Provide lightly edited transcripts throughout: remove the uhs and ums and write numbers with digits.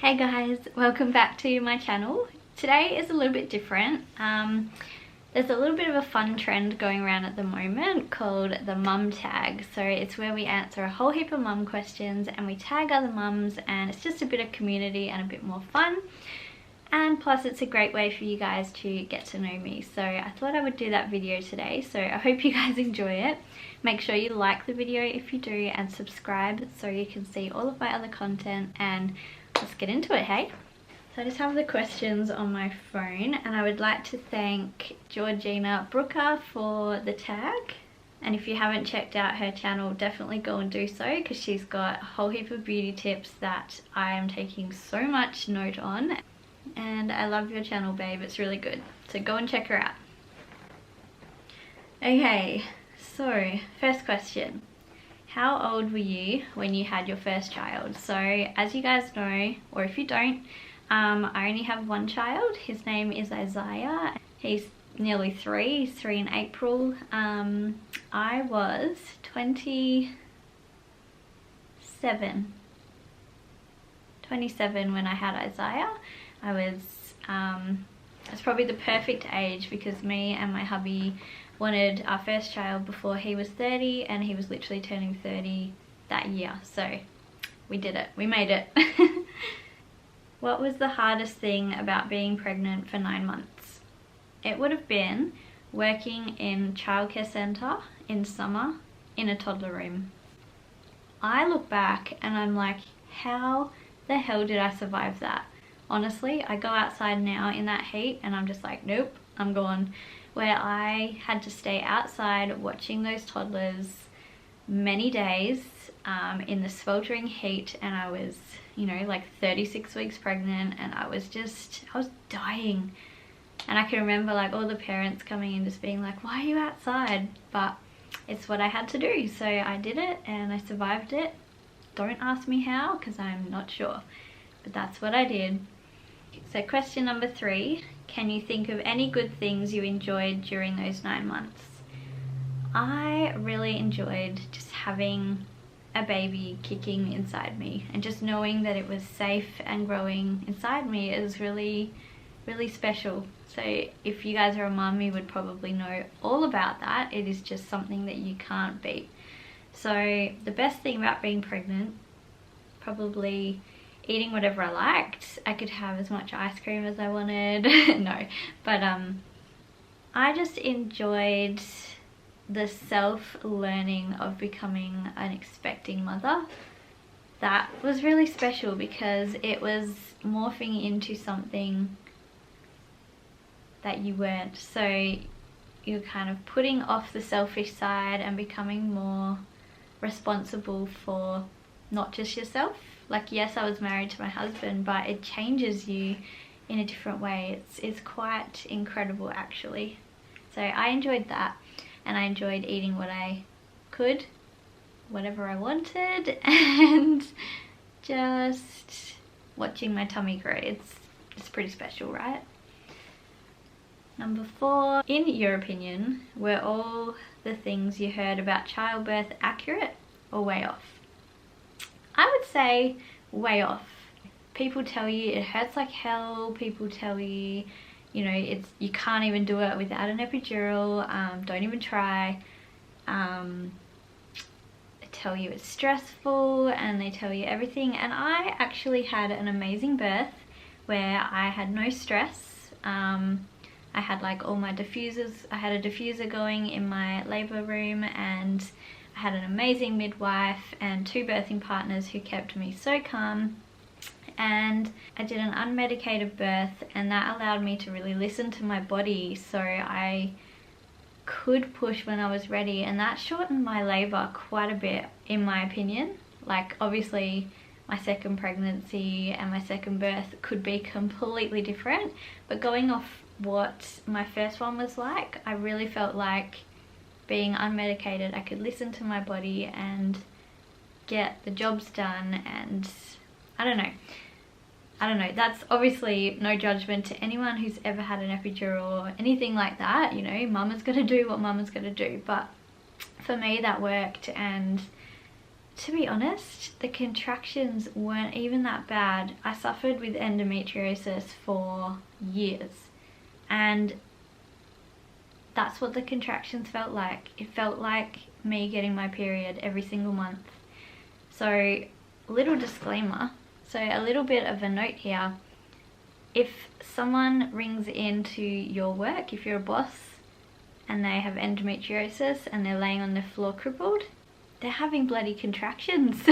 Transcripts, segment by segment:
Hey guys, welcome back to my channel. Today is a little bit different. There's a little bit of a fun trend going around at the moment called the mum tag. So it's where we answer a whole heap of mum questions and we tag other mums, and it's just a bit of community and a bit more fun. And plus it's a great way for you guys to get to know me. So I thought I would do that video today. So I hope you guys enjoy it. Make sure you like the video if you do and subscribe so you can see all of my other content, and let's get into it, hey? So I just have the questions on my phone, and I would like to thank Georgina Brooker for the tag. And if you haven't checked out her channel, definitely go and do so, because she's got a whole heap of beauty tips that I am taking so much note on. And I love your channel, babe, it's really good. So go and check her out. Okay, so first question. How old were you when you had your first child? So as you guys know, or if you don't, I only have one child. His name is Isaiah. He's nearly three. He's 3 in April. I was 27 when I had Isaiah. It's probably the perfect age because me and my hubby wanted our first child before he was 30, and he was literally turning 30 that year. So we did it. We made it. What was the hardest thing about being pregnant for 9 months? It would have been working in childcare centre in summer in a toddler room. I look back and I'm like, how the hell did I survive that? Honestly, I go outside now in that heat and I'm just like, nope, I'm gone. Where I had to stay outside watching those toddlers many days in the sweltering heat, and I was, you know, like 36 weeks pregnant, and I was dying. And I can remember like all the parents coming in just being like, why are you outside? But it's what I had to do, so I did it and I survived it. Don't ask me how, because I'm not sure, but that's what I did. So question number 3, can you think of any good things you enjoyed during those 9 months? I really enjoyed just having a baby kicking inside me, and just knowing that it was safe and growing inside me is really, really special. So if you guys are a mum, you would probably know all about that. It is just something that you can't beat. So the best thing about being pregnant, probably eating whatever I liked. I could have as much ice cream as I wanted. No, but I just enjoyed the self-learning of becoming an expecting mother. That was really special because it was morphing into something that you weren't. So you're kind of putting off the selfish side and becoming more responsible for not just yourself. Like, yes, I was married to my husband, but it changes you in a different way. It's quite incredible, actually. So I enjoyed that, and I enjoyed eating what I could, whatever I wanted, and just watching my tummy grow. It's pretty special, right? Number 4, in your opinion, were all the things you heard about childbirth accurate or way off? I would say way off. People tell you it hurts like hell. People tell you, you know, you can't even do it without an epidural. Don't even try. They tell you it's stressful, and they tell you everything. And I actually had an amazing birth where I had no stress. I had like all my diffusers. I had a diffuser going in my labour room, and I had an amazing midwife and 2 birthing partners who kept me so calm. And I did an unmedicated birth, and that allowed me to really listen to my body, so I could push when I was ready, and that shortened my labour quite a bit, in my opinion. Like, obviously my second pregnancy and my second birth could be completely different, but going off what my first one was like, I really felt like being unmedicated, I could listen to my body and get the jobs done. And I don't know, that's obviously no judgment to anyone who's ever had an epidural or anything like that. You know, mama's gonna do what mama's gonna do, but for me that worked, and to be honest, the contractions weren't even that bad. I suffered with endometriosis for years, and that's what the contractions felt like. It felt like me getting my period every single month. So, little disclaimer, so a little bit of a note here. If someone rings into your work, if you're a boss and they have endometriosis and they're laying on the floor crippled, they're having bloody contractions.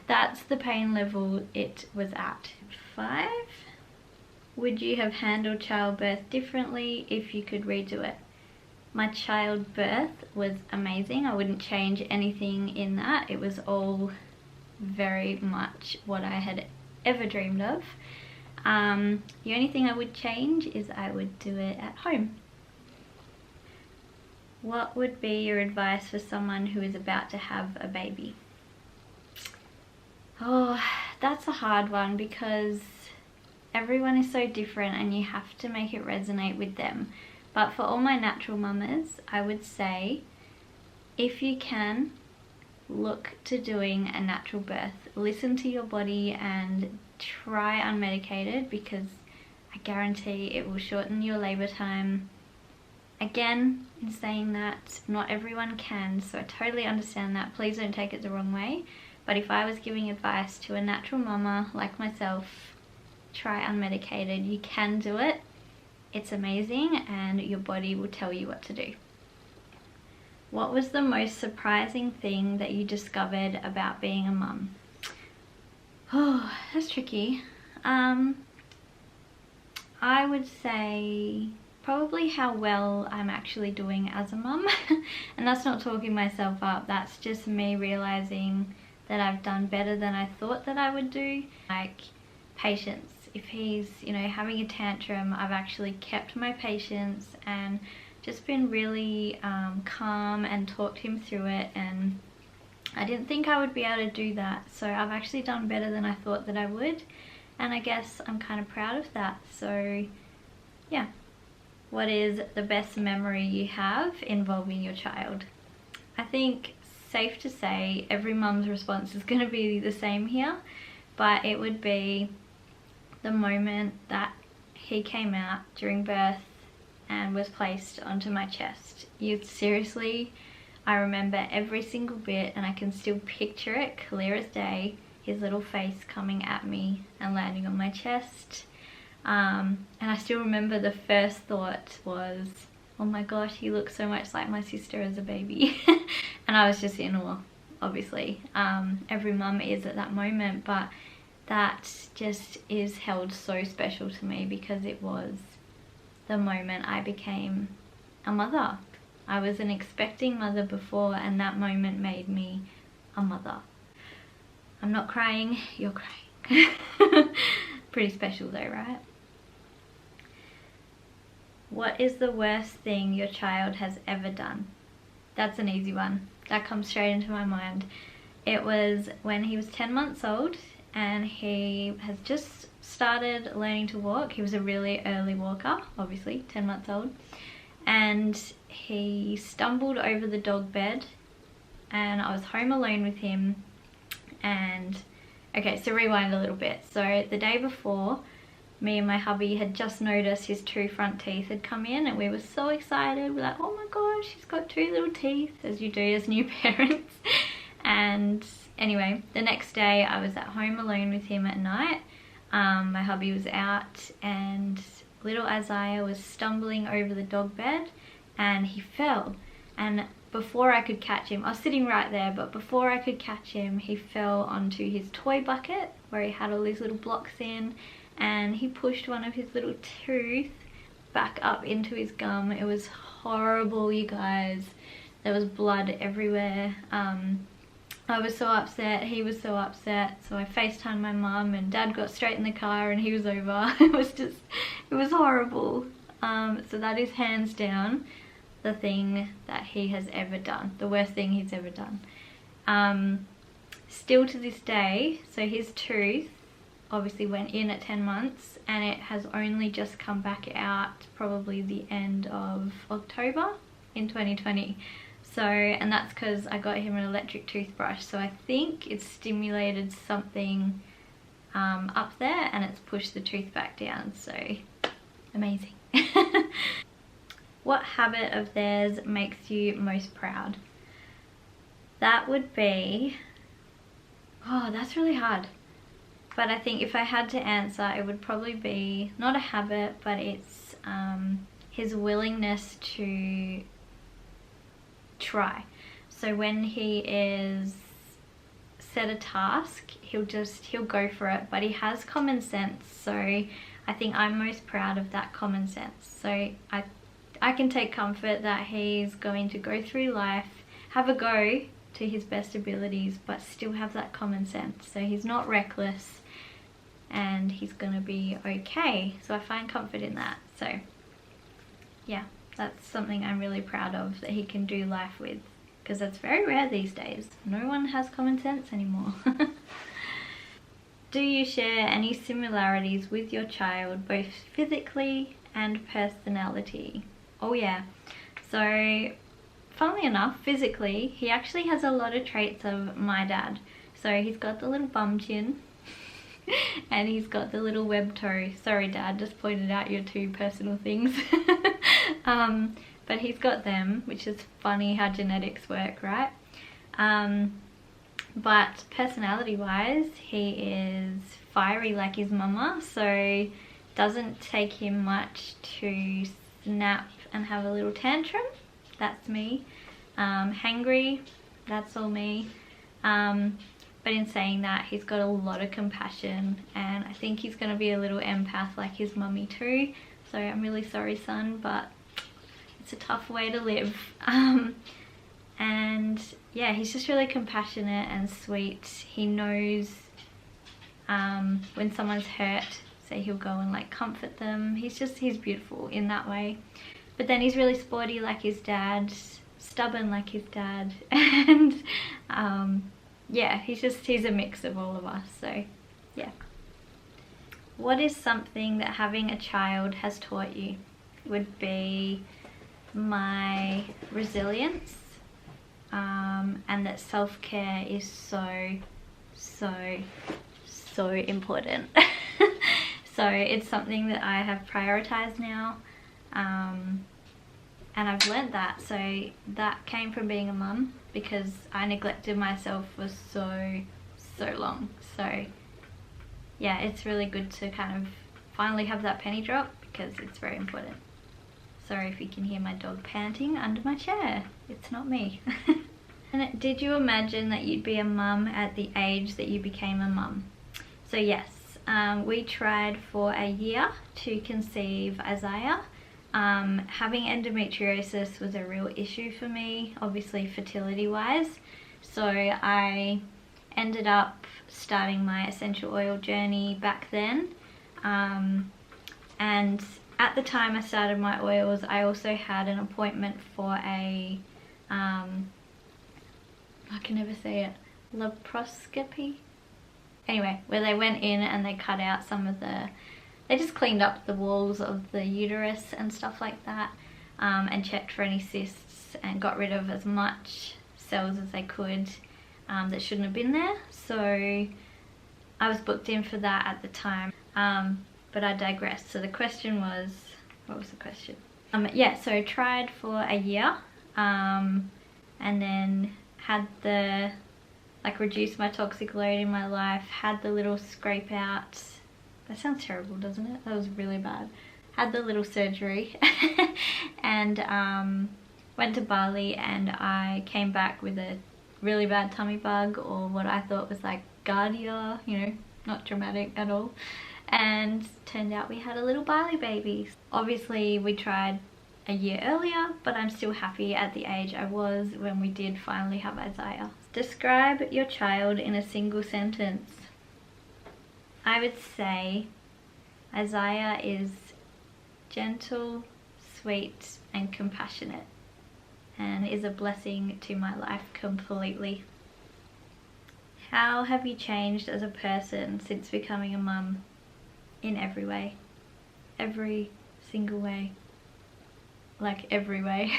That's the pain level it was at. 5. Would you have handled childbirth differently if you could redo it? My childbirth was amazing. I wouldn't change anything in that. It was all very much what I had ever dreamed of. The only thing I would change is I would do it at home. What would be your advice for someone who is about to have a baby? Oh, that's a hard one because everyone is so different and you have to make it resonate with them. But for all my natural mamas, I would say, if you can, look to doing a natural birth. Listen to your body and try unmedicated, because I guarantee it will shorten your labor time. Again, in saying that, not everyone can, so I totally understand that. Please don't take it the wrong way. But if I was giving advice to a natural mama like myself, try unmedicated. You can do it. It's amazing, and your body will tell you what to do. What was the most surprising thing that you discovered about being a mum? Oh, that's tricky. I would say probably how well I'm actually doing as a mum. And that's not talking myself up, that's just me realizing that I've done better than I thought that I would do. Like patience. If he's, having a tantrum, I've actually kept my patience and just been really calm and talked him through it, and I didn't think I would be able to do that. So I've actually done better than I thought that I would, and I guess I'm kind of proud of that. So yeah. What is the best memory you have involving your child? I think safe to say every mum's response is going to be the same here, but it would be the moment that he came out during birth and was placed onto my chest. Seriously, I remember every single bit, and I can still picture it clear as day, his little face coming at me and landing on my chest. And I still remember the first thought was, oh my gosh, he looks so much like my sister as a baby. And I was just in awe, obviously. Every mum is at that moment, but that just is held so special to me because it was the moment I became a mother. I was an expecting mother before, and that moment made me a mother. I'm not crying, you're crying. Pretty special though, right? What is the worst thing your child has ever done? That's an easy one. That comes straight into my mind. It was when he was 10 months old and he has just started learning to walk. He was a really early walker, obviously, 10 months old. And he stumbled over the dog bed, and I was home alone with him. And okay, so rewind a little bit. So the day before, me and my hubby had just noticed his 2 front teeth had come in, and we were so excited. We're like, oh my gosh, he's got 2 little teeth, as you do as new parents. And anyway, the next day I was at home alone with him at night. My hubby was out, and little Isaiah was stumbling over the dog bed, and he fell. And before I could catch him, I was sitting right there, but before I could catch him, he fell onto his toy bucket where he had all these little blocks in, and he pushed one of his little teeth back up into his gum. It was horrible, you guys. There was blood everywhere. I was so upset, he was so upset, so I FaceTimed my mum, and Dad got straight in the car and he was over. It was horrible. So that is hands down the thing that he has ever done, the worst thing he's ever done. Still to this day, so his tooth obviously went in at 10 months, and it has only just come back out probably the end of October in 2020. So, and that's because I got him an electric toothbrush, so I think it's stimulated something up there and it's pushed the tooth back down, so amazing. What habit of theirs makes you most proud? That would be, oh, that's really hard. But I think if I had to answer, it would probably be not a habit, but it's his willingness to try. So when he is set a task, he'll go for it, but he has common sense, so I think I'm most proud of that common sense. So I can take comfort that he's going to go through life, have a go to his best abilities, but still have that common sense. So he's not reckless and he's gonna be okay. So I find comfort in that. So yeah, that's something I'm really proud of, that he can do life with, because that's very rare these days. No one has common sense anymore. Do you share any similarities with your child, both physically and personality? Oh yeah. So funnily enough, physically, he actually has a lot of traits of my dad. So he's got the little bum chin and he's got the little web toe. Sorry Dad, just pointed out your two personal things. But he's got them, which is funny how genetics work, right? But personality wise, he is fiery like his mama, so doesn't take him much to snap and have a little tantrum. That's me. Hangry, that's all me. But in saying that, he's got a lot of compassion, and I think he's going to be a little empath like his mummy too. So I'm really sorry, son, but it's a tough way to live. And yeah, he's just really compassionate and sweet. He knows when someone's hurt, so he'll go and like comfort them. He's beautiful in that way. But then he's really sporty like his dad, stubborn like his dad, and yeah, he's a mix of all of us, so yeah. What is something that having a child has taught you? Would be my resilience, and that self-care is so important. So it's something that I have prioritized now, and I've learned that. So that came from being a mum, because I neglected myself for so long. So yeah, it's really good to kind of finally have that penny drop, because it's very important. Sorry if you can hear my dog panting under my chair. It's not me. And did you imagine that you'd be a mum at the age that you became a mum? So yes, we tried for a year to conceive Isaiah. Having endometriosis was a real issue for me, obviously fertility wise. So I ended up starting my essential oil journey back then. And at the time I started my oils, I also had an appointment for a, I can never say it, laparoscopy? Anyway, where they went in and they cut out some of the, they just cleaned up the walls of the uterus and stuff like that, and checked for any cysts and got rid of as much cells as they could that shouldn't have been there. So I was booked in for that at the time, but I digress. So the question was, what was the question? Yeah, so I tried for a year, and then had the, like, reduced my toxic load in my life, had the little scrape out. That sounds terrible, doesn't it? That was really bad. Had the little surgery and went to Bali, and I came back with a really bad tummy bug, or what I thought was like Giardia, you know, not dramatic at all. And turned out we had a little Bali baby. Obviously we tried a year earlier, but I'm still happy at the age I was when we did finally have Isaiah. Describe your child in a single sentence. I would say Isaiah is gentle, sweet, and compassionate, and is a blessing to my life completely. How have you changed as a person since becoming a mum? In every way. Every single way. Like every way.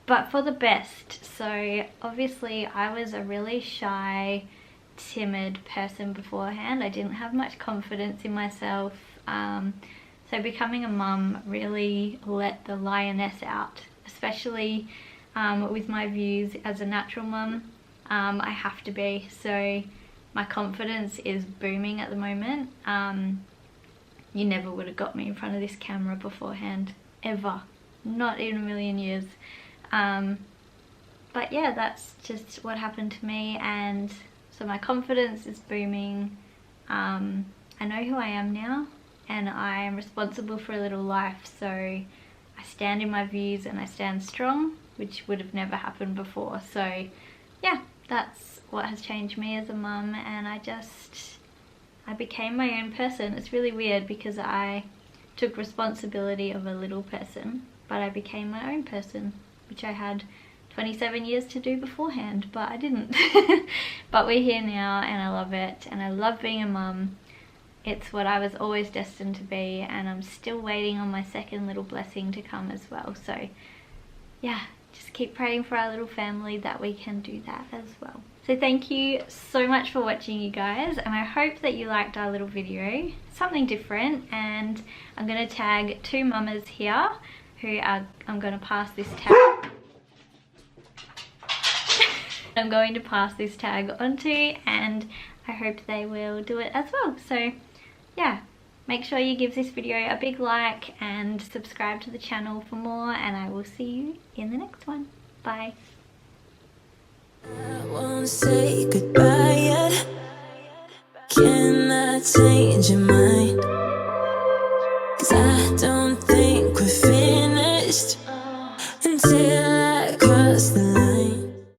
but for the best. So obviously I was a really shy, timid person beforehand. I didn't have much confidence in myself. So becoming a mum really let the lioness out, especially with my views as a natural mum. I have to be. So my confidence is booming at the moment. You never would have got me in front of this camera beforehand, ever. Not in a million years. But yeah, that's just what happened to me, and so my confidence is booming. I know who I am now, and I am responsible for a little life, so I stand in my views and I stand strong, which would have never happened before. So yeah, that's what has changed me as a mum, and I became my own person. It's really weird because I took responsibility of a little person, but I became my own person, which I had 27 years to do beforehand, but I didn't. But we're here now and I love it, and I love being a mum. It's what I was always destined to be, and I'm still waiting on my second little blessing to come as well. So yeah, just keep praying for our little family that we can do that as well. So thank you so much for watching, you guys, and I hope that you liked our little video. Something different, and I'm going to tag two mamas here who I'm going to pass this tag. I'm going to pass this tag onto, and I hope they will do it as well. So yeah, make sure you give this video a big like and subscribe to the channel for more, and I will see you in the next one. Bye. I won't say goodbye yet. Can I change your mind?